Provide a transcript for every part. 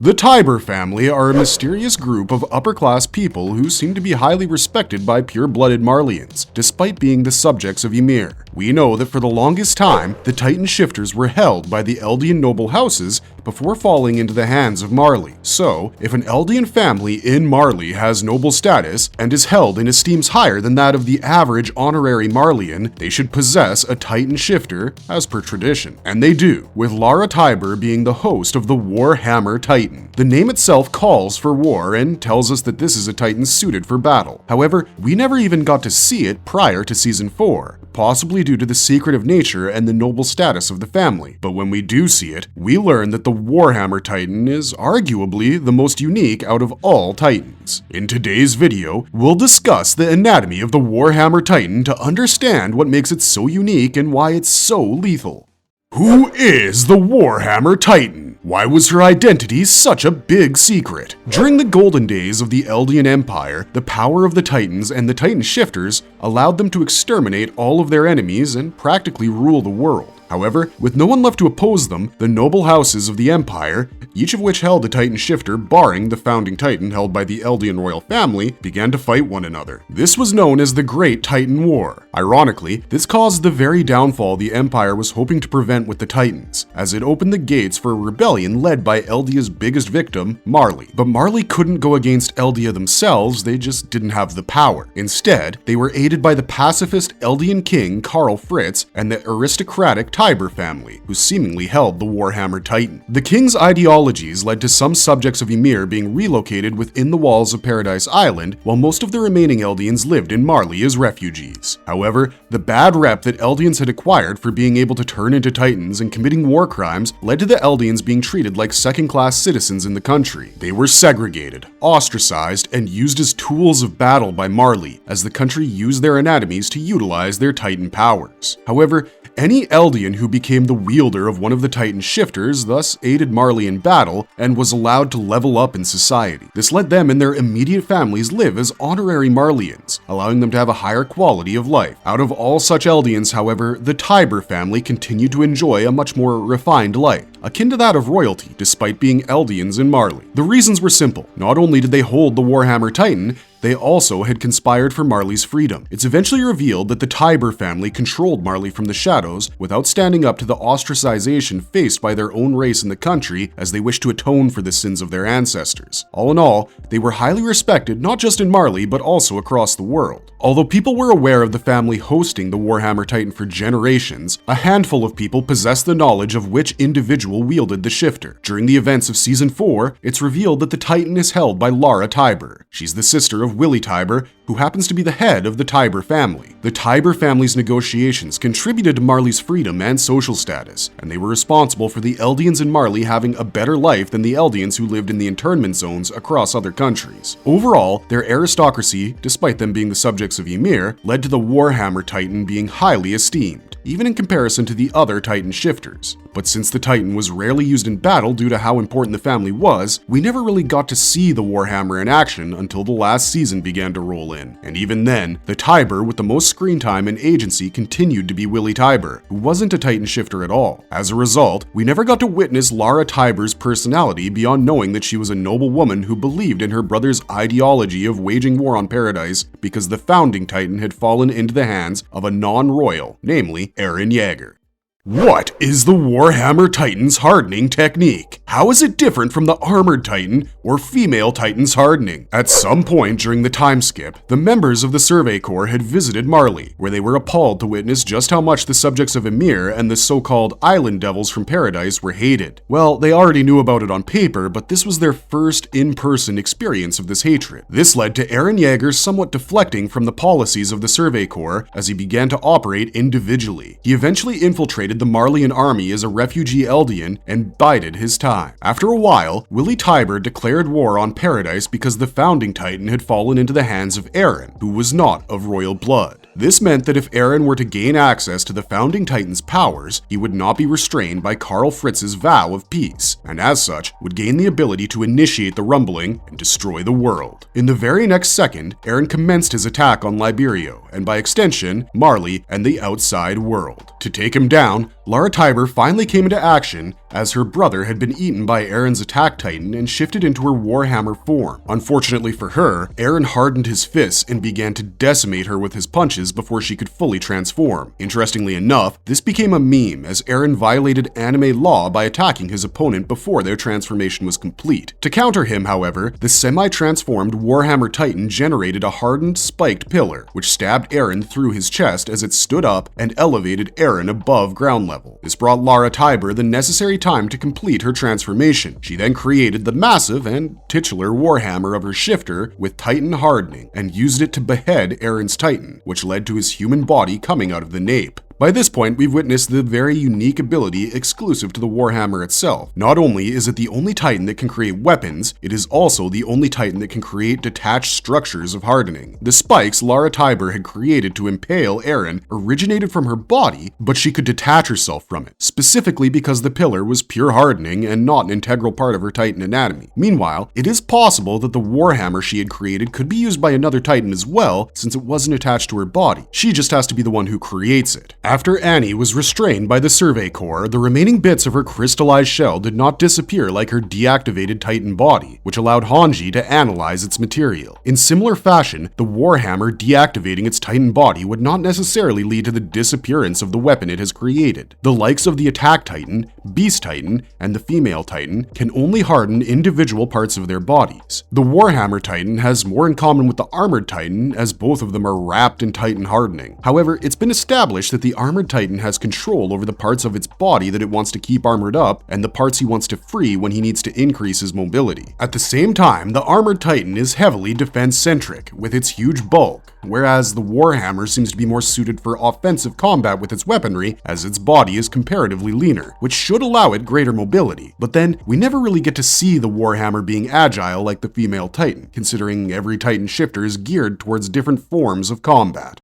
The Tiber family are a mysterious group of upper-class people who seem to be highly respected by pure-blooded Marleyans, despite being the subjects of Ymir. We know that for the longest time, the Titan shifters were held by the Eldian noble houses before falling into the hands of Marley. So, if an Eldian family in Marley has noble status and is held in esteems higher than that of the average honorary Marleyan, they should possess a Titan shifter as per tradition. And they do, with Lara Tiber being the host of the Warhammer Titan. The name itself calls for war and tells us that this is a Titan suited for battle. However, we never even got to see it prior to Season 4, possibly due to the secretive nature and the noble status of the family. But when we do see it, we learn that the Warhammer Titan is arguably the most unique out of all Titans. In today's video, we'll discuss the anatomy of the Warhammer Titan to understand what makes it so unique and why it's so lethal. Who is the Warhammer Titan? Why was her identity such a big secret? During the golden days of the Eldian Empire, the power of the Titans and the Titan shifters allowed them to exterminate all of their enemies and practically rule the world. However, with no one left to oppose them, the noble houses of the Empire, each of which held a Titan shifter barring the founding Titan held by the Eldian royal family, began to fight one another. This was known as the Great Titan War. Ironically, this caused the very downfall the Empire was hoping to prevent with the Titans, as it opened the gates for a rebellion led by Eldia's biggest victim, Marley. But Marley couldn't go against Eldia themselves, they just didn't have the power. Instead, they were aided by the pacifist Eldian king Karl Fritz and the aristocratic Tiber family, who seemingly held the Warhammer Titan. The king's ideologies led to some subjects of Ymir being relocated within the walls of Paradise Island, while most of the remaining Eldians lived in Marley as refugees. However, the bad rep that Eldians had acquired for being able to turn into Titans and committing war crimes led to the Eldians being treated like second-class citizens in the country. They were segregated, ostracized, and used as tools of battle by Marley, as the country used their anatomies to utilize their Titan powers. However, any Eldian who became the wielder of one of the Titan shifters thus aided Marley in battle and was allowed to level up in society. This let them and their immediate families live as honorary Marleyans, allowing them to have a higher quality of life. Out of all such Eldians, however, the Tiber family continued to enjoy a much more refined life, akin to that of royalty, despite being Eldians in Marley. The reasons were simple. Not only did they hold the Warhammer Titan, they also had conspired for Marley's freedom. It's eventually revealed that the Tiber family controlled Marley from the shadows without standing up to the ostracization faced by their own race in the country, as they wished to atone for the sins of their ancestors. All in all, they were highly respected not just in Marley but also across the world. Although people were aware of the family hosting the Warhammer Titan for generations, a handful of people possessed the knowledge of which individual wielded the shifter. During the events of Season 4, it's revealed that the Titan is held by Lara Tiber. She's the sister of Willie Tiber, who happens to be the head of the Tiber family. The Tiber family's negotiations contributed to Marley's freedom and social status, and they were responsible for the Eldians in Marley having a better life than the Eldians who lived in the internment zones across other countries. Overall, their aristocracy, despite them being the subjects of Ymir, led to the Warhammer Titan being highly esteemed, even in comparison to the other Titan shifters. But since the Titan was rarely used in battle due to how important the family was, we never really got to see the Warhammer in action until the last season began to roll in. And even then, the Tiber with the most screen time and agency continued to be Willie Tiber, who wasn't a Titan shifter at all. As a result, we never got to witness Lara Tiber's personality beyond knowing that she was a noble woman who believed in her brother's ideology of waging war on Paradise because the founding Titan had fallen into the hands of a non-royal, namely Eren Yeager. What is the Warhammer Titan's hardening technique? How is it different from the Armored Titan or female Titan's hardening? At some point during the time skip, the members of the Survey Corps had visited Marley, where they were appalled to witness just how much the subjects of Ymir and the so-called Island Devils from Paradise were hated. Well, they already knew about it on paper, but this was their first in-person experience of this hatred. This led to Eren Yeager somewhat deflecting from the policies of the Survey Corps as he began to operate individually. He eventually infiltrated the Marleyan army as a refugee Eldian and bided his time. After a while, Willie Tiber declared war on Paradise because the founding Titan had fallen into the hands of Eren, who was not of royal blood. This meant that if Eren were to gain access to the founding Titan's powers, he would not be restrained by Karl Fritz's vow of peace, and as such, would gain the ability to initiate the rumbling and destroy the world. In the very next second, Eren commenced his attack on Liberio, and by extension, Marley and the outside world. To take him down, Lara Tiber finally came into action as her brother had been eaten by Aaron's attack titan and shifted into her Warhammer form. Unfortunately for her, Aaron hardened his fists and began to decimate her with his punches before she could fully transform. Interestingly enough, this became a meme as Aaron violated anime law by attacking his opponent before their transformation was complete. To counter him, however, the semi-transformed Warhammer Titan generated a hardened, spiked pillar, which stabbed Aaron through his chest as it stood up and elevated Aaron above ground level. This brought Lara Tiber the necessary time to complete her transformation. She then created the massive and titular Warhammer of her shifter with Titan hardening and used it to behead Aaron's Titan, which led to his human body coming out of the nape. By this point, we've witnessed the very unique ability exclusive to the Warhammer itself. Not only is it the only Titan that can create weapons, it is also the only Titan that can create detached structures of hardening. The spikes Lara Tiber had created to impale Aaron originated from her body, but she could detach herself from it, specifically because the pillar was pure hardening and not an integral part of her Titan anatomy. Meanwhile, it is possible that the Warhammer she had created could be used by another Titan as well, since it wasn't attached to her body. She just has to be the one who creates it. After Annie was restrained by the Survey Corps, the remaining bits of her crystallized shell did not disappear like her deactivated Titan body, which allowed Hanji to analyze its material. In similar fashion, the Warhammer deactivating its Titan body would not necessarily lead to the disappearance of the weapon it has created. The likes of the Attack Titan, Beast Titan, and the Female Titan can only harden individual parts of their bodies. The Warhammer Titan has more in common with the Armored Titan, as both of them are wrapped in Titan hardening. However, it's been established that the Armored Titan has control over the parts of its body that it wants to keep armored up and the parts he wants to free when he needs to increase his mobility. At the same time, the Armored Titan is heavily defense-centric with its huge bulk, whereas the Warhammer seems to be more suited for offensive combat with its weaponry, as its body is comparatively leaner, which should allow it greater mobility. But then, we never really get to see the Warhammer being agile like the Female Titan, considering every Titan shifter is geared towards different forms of combat.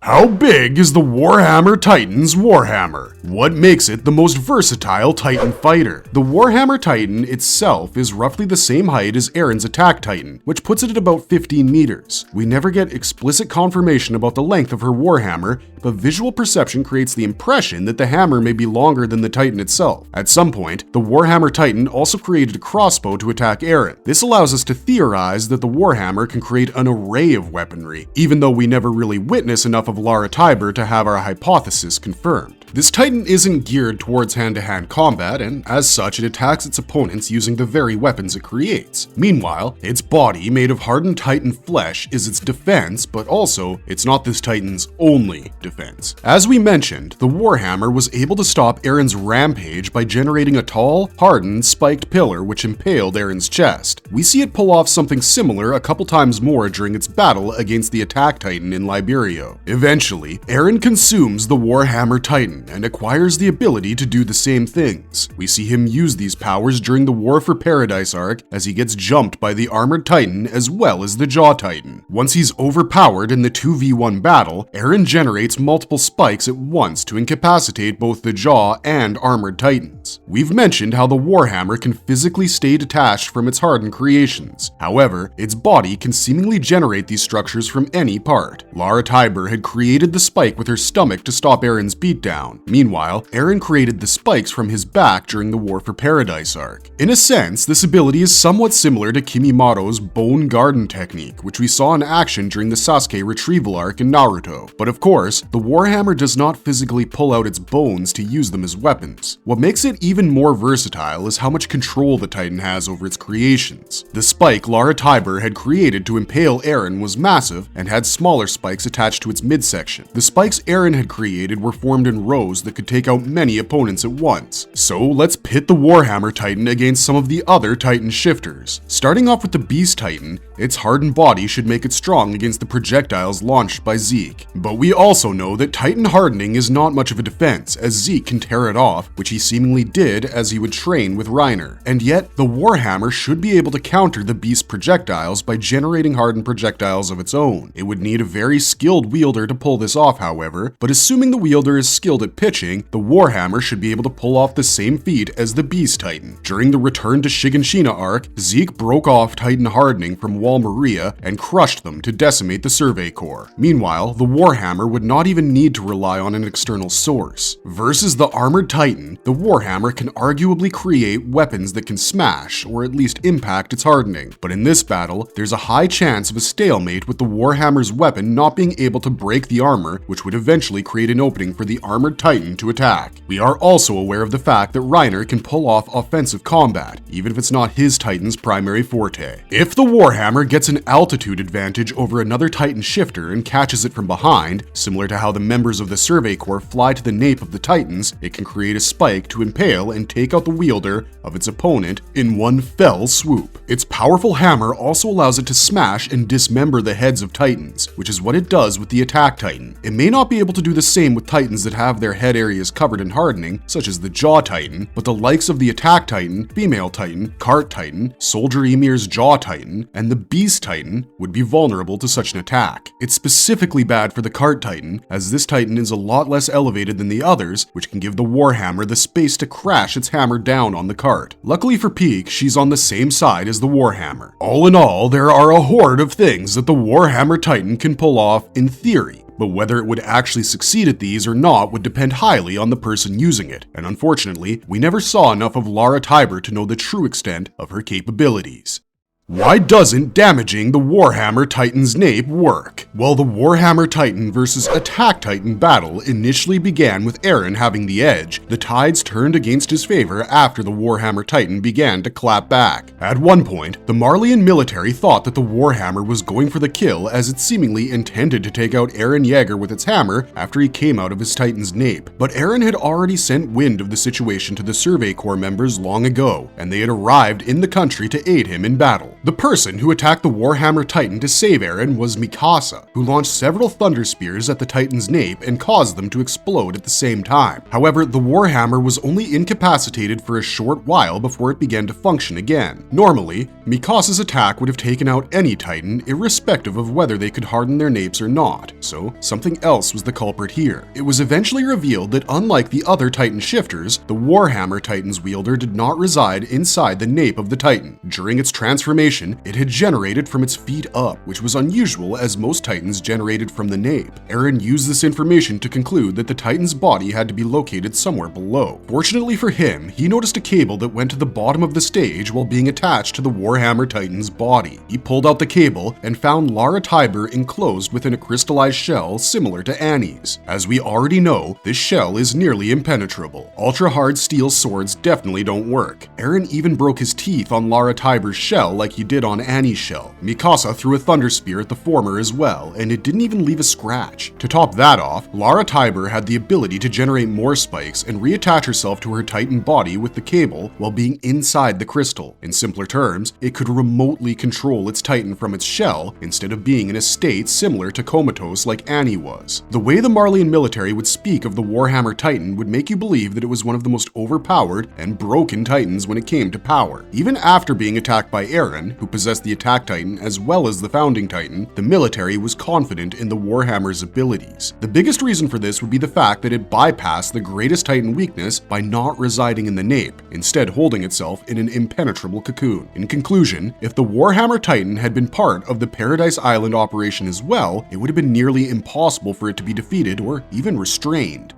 How big is the Warhammer Titan's Warhammer? What makes it the most versatile Titan fighter? The Warhammer Titan itself is roughly the same height as Aaron's Attack Titan, which puts it at about 15 meters. We never get explicit confirmation about the length of her Warhammer, but visual perception creates the impression that the hammer may be longer than the Titan itself. At some point, the Warhammer Titan also created a crossbow to attack Aaron. This allows us to theorize that the Warhammer can create an array of weaponry, even though we never really witness enough of Lara Tiber to have our hypothesis confirmed. This Titan isn't geared towards hand-to-hand combat, and as such it attacks its opponents using the very weapons it creates. Meanwhile, its body, made of hardened Titan flesh, is its defense, but also, it's not this Titan's only defense. As we mentioned, the Warhammer was able to stop Aaron's rampage by generating a tall, hardened, spiked pillar which impaled Aaron's chest. We see it pull off something similar a couple times more during its battle against the Attack Titan in Liberio. Eventually, Aaron consumes the Warhammer Titan and acquires the ability to do the same things. We see him use these powers during the War for Paradise arc as he gets jumped by the Armored Titan as well as the Jaw Titan. Once he's overpowered in the 2v1 battle, Aaron generates multiple spikes at once to incapacitate both the Jaw and Armored Titans. We've mentioned how the Warhammer can physically stay detached from its hardened creations. However, its body can seemingly generate these structures from any part. Lara Tiber had created the spike with her stomach to stop Aaron's beatdown. Meanwhile, Aaron created the spikes from his back during the War for Paradise arc. In a sense, this ability is somewhat similar to Kimimoto's Bone Garden technique, which we saw in action during the Sasuke retrieval arc in Naruto. But of course, the Warhammer does not physically pull out its bones to use them as weapons. What makes it even more versatile is how much control the Titan has over its creations. The spike Lara Tiber had created to impale Aaron was massive and had smaller spikes attached to its midsection. The spikes Aaron had created were formed in rows that could take out many opponents at once. So let's pit the Warhammer Titan against some of the other Titan shifters. Starting off with the Beast Titan, its hardened body should make it strong against the projectiles launched by Zeke. But we also know that Titan hardening is not much of a defense, as Zeke can tear it off, which he seemingly did as he would train with Reiner. And yet, the Warhammer should be able to counter the Beast projectiles by generating hardened projectiles of its own. It would need a very skilled wielder to pull this off, however, but assuming the wielder is skilled at flip pitching, the Warhammer should be able to pull off the same feat as the Beast Titan. During the Return to Shiganshina arc, Zeke broke off Titan hardening from Wall Maria and crushed them to decimate the Survey Corps. Meanwhile, the Warhammer would not even need to rely on an external source. Versus the Armored Titan, the Warhammer can arguably create weapons that can smash, or at least impact its hardening. But in this battle, there's a high chance of a stalemate with the Warhammer's weapon not being able to break the armor, which would eventually create an opening for the Armored Titan to attack. We are also aware of the fact that Reiner can pull off offensive combat, even if it's not his Titan's primary forte. If the Warhammer gets an altitude advantage over another Titan shifter and catches it from behind, similar to how the members of the Survey Corps fly to the nape of the Titans, it can create a spike to impale and take out the wielder of its opponent in one fell swoop. Its powerful hammer also allows it to smash and dismember the heads of Titans, which is what it does with the Attack Titan. It may not be able to do the same with Titans that have their head areas covered in hardening, such as the Jaw Titan, but the likes of the Attack Titan, Female Titan, Cart Titan, Soldier Emir's Jaw Titan, and the Beast Titan would be vulnerable to such an attack. It's specifically bad for the Cart Titan, as this Titan is a lot less elevated than the others, which can give the Warhammer the space to crash its hammer down on the cart. Luckily for Peak, she's on the same side as the Warhammer. All in all, there are a horde of things that the Warhammer Titan can pull off in theory, but whether it would actually succeed at these or not would depend highly on the person using it, and unfortunately, we never saw enough of Lara Tiber to know the true extent of her capabilities. Why doesn't damaging the Warhammer Titan's nape work? Well, the Warhammer Titan versus Attack Titan battle initially began with Eren having the edge. The tides turned against his favor after the Warhammer Titan began to clap back. At one point, the Marleyan military thought that the Warhammer was going for the kill, as it seemingly intended to take out Eren Yeager with its hammer after he came out of his Titan's nape. But Eren had already sent wind of the situation to the Survey Corps members long ago, and they had arrived in the country to aid him in battle. The person who attacked the Warhammer Titan to save Eren was Mikasa, who launched several thunder spears at the Titan's nape and caused them to explode at the same time. However, the Warhammer was only incapacitated for a short while before it began to function again. Normally, Mikasa's attack would have taken out any Titan, irrespective of whether they could harden their napes or not, so something else was the culprit here. It was eventually revealed that unlike the other Titan shifters, the Warhammer Titan's wielder did not reside inside the nape of the Titan. During its transformation, it had generated from its feet up, which was unusual as most Titans generated from the nape. Eren used this information to conclude that the Titan's body had to be located somewhere below. Fortunately for him, he noticed a cable that went to the bottom of the stage while being attached to the Warhammer Titan's body. He pulled out the cable and found Lara Tiber enclosed within a crystallized shell similar to Annie's. As we already know, this shell is nearly impenetrable. Ultra-hard steel swords definitely don't work. Eren even broke his teeth on Lara Tiber's shell like he did on Annie's shell. Mikasa threw a thunder spear at the former as well, and it didn't even leave a scratch. To top that off, Lara Tiber had the ability to generate more spikes and reattach herself to her Titan body with the cable while being inside the crystal. In simpler terms, it could remotely control its Titan from its shell instead of being in a state similar to comatose like Annie was. The way the Marleyan military would speak of the Warhammer Titan would make you believe that it was one of the most overpowered and broken Titans when it came to power. Even after being attacked by Eren, who possessed the Attack Titan as well as the Founding Titan, the military was confident in the Warhammer's abilities. The biggest reason for this would be the fact that it bypassed the greatest Titan weakness by not residing in the nape, instead holding itself in an impenetrable cocoon. In conclusion, if the Warhammer Titan had been part of the Paradise Island operation as well, it would have been nearly impossible for it to be defeated or even restrained.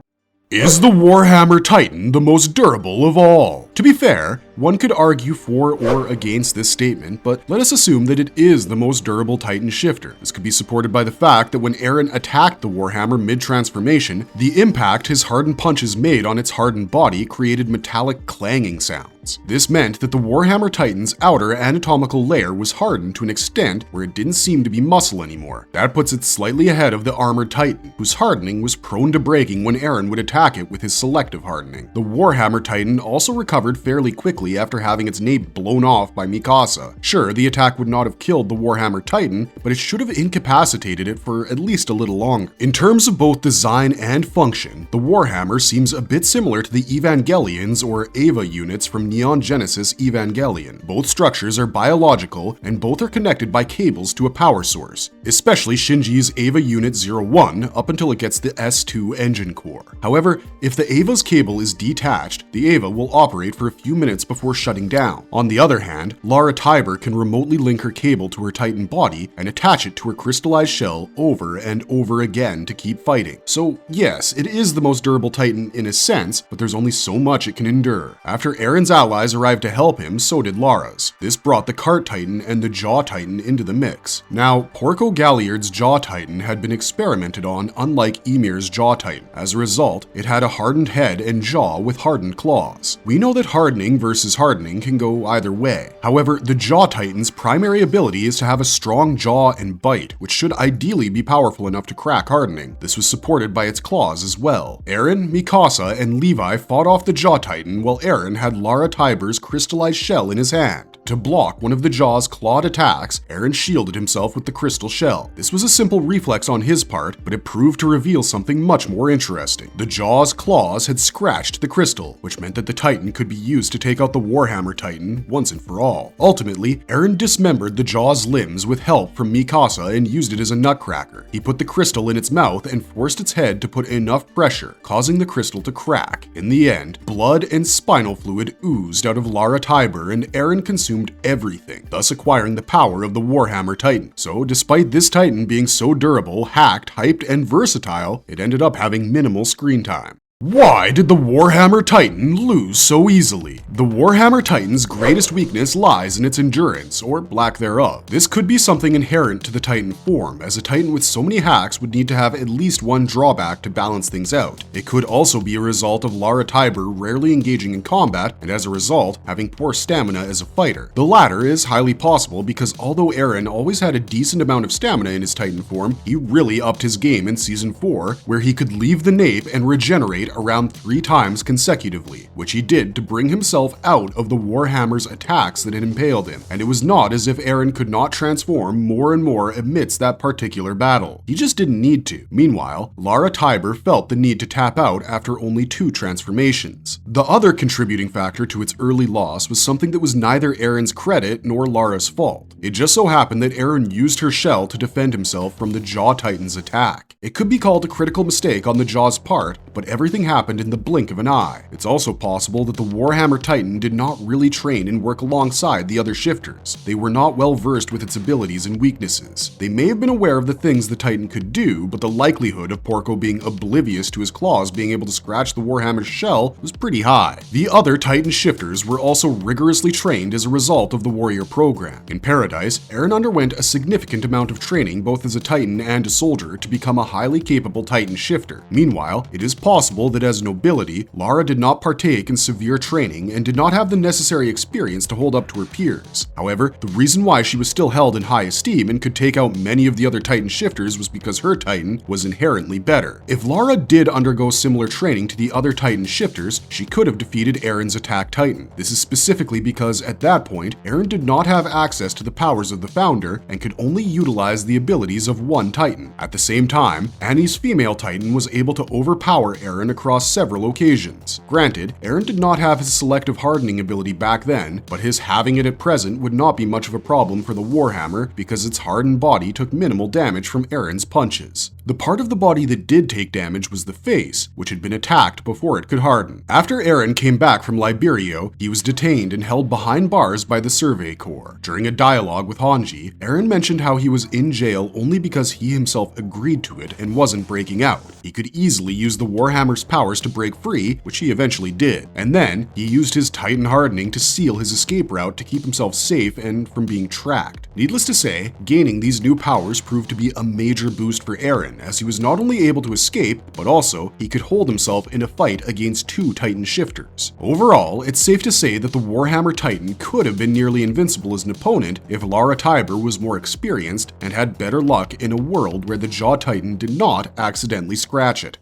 Is the Warhammer Titan the most durable of all? To be fair, one could argue for or against this statement, but let us assume that it is the most durable Titan shifter. This could be supported by the fact that when Eren attacked the Warhammer mid-transformation, the impact his hardened punches made on its hardened body created metallic clanging sounds. This meant that the Warhammer Titan's outer anatomical layer was hardened to an extent where it didn't seem to be muscle anymore. That puts it slightly ahead of the Armored Titan, whose hardening was prone to breaking when Eren would attack it with his selective hardening. The Warhammer Titan also recovered fairly quickly quickly after having its nape blown off by Mikasa. Sure, the attack would not have killed the Warhammer Titan, but it should have incapacitated it for at least a little longer. In terms of both design and function, the Warhammer seems a bit similar to the Evangelions or Eva units from Neon Genesis Evangelion. Both structures are biological and both are connected by cables to a power source, especially Shinji's Eva Unit 01 up until it gets the S2 engine core. However, if the Eva's cable is detached, the Eva will operate for a few minutes before shutting down. On the other hand, Lara Tiber can remotely link her cable to her Titan body and attach it to her crystallized shell over and over again to keep fighting. So yes, it is the most durable Titan in a sense, but there's only so much it can endure. After Eren's allies arrived to help him, so did Lara's. This brought the Cart Titan and the Jaw Titan into the mix. Now, Porco Galliard's Jaw Titan had been experimented on unlike Ymir's Jaw Titan. As a result, it had a hardened head and jaw with hardened claws. We know that hardening versus hardening can go either way. However, the Jaw Titan's primary ability is to have a strong jaw and bite, which should ideally be powerful enough to crack hardening. This was supported by its claws as well. Eren, Mikasa, and Levi fought off the Jaw Titan while Eren had Lara Tiber's crystallized shell in his hand. To block one of the Jaw's clawed attacks, Eren shielded himself with the crystal shell. This was a simple reflex on his part, but it proved to reveal something much more interesting. The Jaw's claws had scratched the crystal, which meant that the Titan could be used to take out the Warhammer Titan once and for all. Ultimately, Eren dismembered the Jaw's limbs with help from Mikasa and used it as a nutcracker. He put the crystal in its mouth and forced its head to put enough pressure, causing the crystal to crack. In the end, blood and spinal fluid oozed out of Lara Tiber and Eren consumed everything, thus acquiring the power of the Warhammer Titan. So despite this Titan being so durable, hacked, hyped, and versatile, it ended up having minimal screen time. Why did the Warhammer Titan lose so easily? The Warhammer Titan's greatest weakness lies in its endurance, or lack thereof. This could be something inherent to the Titan form, as a Titan with so many hacks would need to have at least one drawback to balance things out. It could also be a result of Lara Tiber rarely engaging in combat, and as a result, having poor stamina as a fighter. The latter is highly possible because although Eren always had a decent amount of stamina in his Titan form, he really upped his game in Season 4, where he could leave the nape and regenerate around 3 times consecutively, which he did to bring himself out of the Warhammer's attacks that had impaled him, and it was not as if Eren could not transform more and more amidst that particular battle. He just didn't need to. Meanwhile, Lara Tiber felt the need to tap out after only 2 transformations. The other contributing factor to its early loss was something that was neither Eren's credit nor Lara's fault. It just so happened that Eren used her shell to defend himself from the Jaw Titan's attack. It could be called a critical mistake on the Jaw's part, but everything happened in the blink of an eye. It's also possible that the Warhammer Titan did not really train and work alongside the other shifters. They were not well versed with its abilities and weaknesses. They may have been aware of the things the Titan could do, but the likelihood of Porco being oblivious to his claws being able to scratch the Warhammer's shell was pretty high. The other Titan shifters were also rigorously trained as a result of the warrior program. In Paradise, Eren underwent a significant amount of training both as a Titan and a soldier to become a highly capable Titan shifter. Meanwhile, it is possible that as nobility, Lara did not partake in severe training and did not have the necessary experience to hold up to her peers. However, the reason why she was still held in high esteem and could take out many of the other Titan shifters was because her Titan was inherently better. If Lara did undergo similar training to the other Titan shifters, she could have defeated Eren's attack Titan. This is specifically because at that point, Eren did not have access to the powers of the Founder and could only utilize the abilities of one Titan. At the same time, Annie's female Titan was able to overpower Eren across several occasions. Granted, Eren did not have his selective hardening ability back then, but his having it at present would not be much of a problem for the Warhammer because its hardened body took minimal damage from Eren's punches. The part of the body that did take damage was the face, which had been attacked before it could harden. After Eren came back from Liberio, he was detained and held behind bars by the Survey Corps. During a dialogue with Hanji, Eren mentioned how he was in jail only because he himself agreed to it and wasn't breaking out. He could easily use the Warhammer's powers to break free, which he eventually did. And then, he used his Titan hardening to seal his escape route to keep himself safe and from being tracked. Needless to say, gaining these new powers proved to be a major boost for Eren, as he was not only able to escape, but also he could hold himself in a fight against 2 Titan shifters. Overall, it's safe to say that the Warhammer Titan could have been nearly invincible as an opponent if Lara Tiber was more experienced and had better luck in a world where the Jaw Titan did not accidentally scratch it.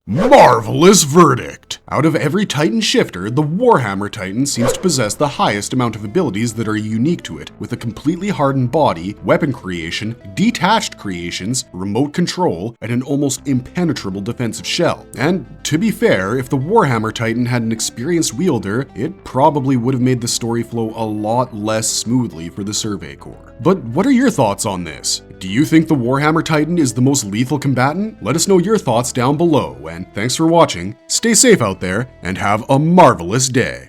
Marvelous verdict! Out of every Titan shifter, the Warhammer Titan seems to possess the highest amount of abilities that are unique to it, with a completely hardened body, weapon creation, detached creations, remote control, and an almost impenetrable defensive shell. And to be fair, if the Warhammer Titan had an experienced wielder, it probably would have made the story flow a lot less smoothly for the Survey Corps. But what are your thoughts on this? Do you think the Warhammer Titan is the most lethal combatant? Let us know your thoughts down below, and thanks for watching, stay safe out there, and have a marvelous day.